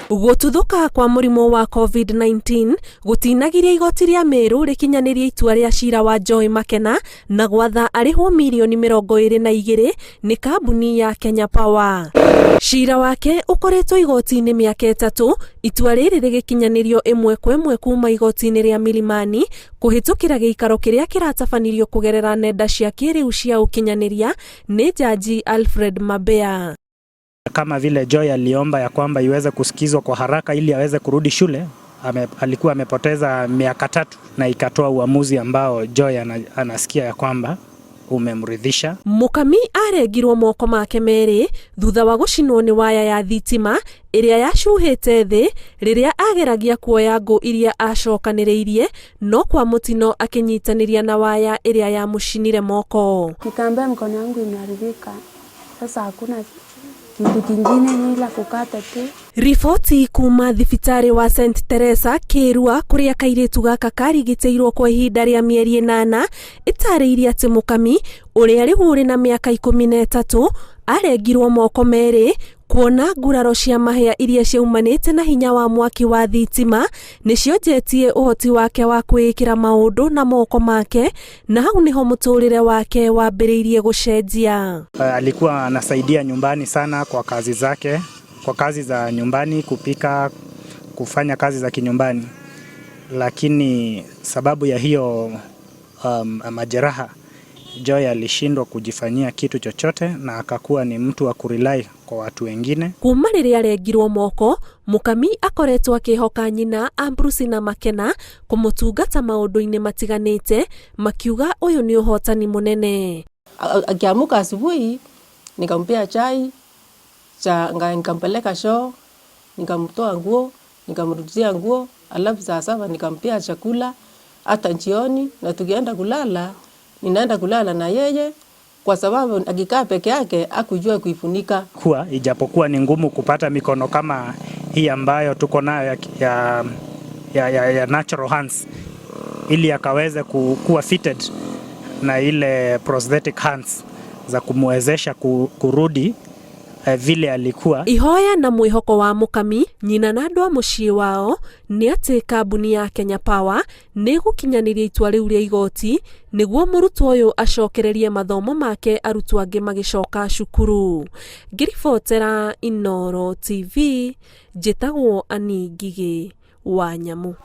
Gututhuka kwa murimo wa COVID-19 gutinagiria igoti ria Meru rikinyaniria itua ria cira wa Joy Makena na gwatha arihwo milioni 22 ni kambuni ya Kenya Power. Cira wake ukoretwo igoti-ini miaka 3, itua riri rigikinyanirio imwe kwa imwe kuma igoti-ini ria Milimani kuhitukira giikaro kiria kiratabanirio kugerera nenda cia kiriu cia ukinyaniria ni jaji Alfred Mabea. Kama vile Joy aliomba ya kwamba iweze kusikizwa kwa haraka ili aweze kurudi shule, alikuwa amepoteza miaka 3 na ikatoa uamuzi ambao Joy anasikia ya kwamba umemridhisha. Mukami aregirwo moko make meri thutha wa gucinwo ni waya ya thitima iria yacuhite thi riria ageragia kuoya ngo iria acokaniriirie no kwa mutino akinyitaniria na waya iria yamucinire moko. Nikaambia mkono wangu imeharibika, sasa hakuna kitu kingine ni ila kukata tu. Rifoti kuma thibitari wa St Teresa Kirua kuria kairitu gaka karigiteirwo kwa ihinda ria mieri 8 itariirie ati mukami uria rihuri na miaka 13 aregirwo moko meri kuona nguraro cia mahia iria ciaumanite na hinya wa mwaki wa thitima nicionjetie uhoti wake wa kwikira maundu na moko make na hau niho muturire wake wambiriirie gucenjia. Alikuwa anasaidia nyumbani sana kwa kazi zake, kwa kazi za nyumbani, kupika, kufanya kazi za kinyumbani, lakini sababu ya hiyo majeraha Joy alishindwa kujifanyia kitu chochote na akakuwa ni mtu wa kurely kwa watu wengine. Kuma riria aregirwo moko, mukami akoretwo akihoka nyina Ambrose na Makena kumutungata maundu-ini matiganite makiuga uyu ni uhotani munene. Akiamuka asubuhi nikampea chai nikampeleka show, nikamtoa nguo, nikamrudishia nguo, alafu saa 7 nikampea chakula. Hata jioni na tukienda kulala, ninaenda kulala na yeye kwa sababu akikaa peke yake hakujua kuifunika. Kwa ijapokuwa ni ngumu kupata mikono kama hii ambayo tuko nayo ya natural hands, ili akaweze kuwa fitted na ile prosthetic hands za kumwezesha kurudi vile alikuwa. Ihoya na mwihoko wa mukami nyina na andu a mucii wao ni ati kambuni ya Kenya Power ni gukinyaniria itua riu ria igoti niguo murutwo uyu acokererie mathomo make arutwo angi magicoka cukuru. Ngiribotera Inooro TV, njitagwo Ani Ngigi wa Nyamu.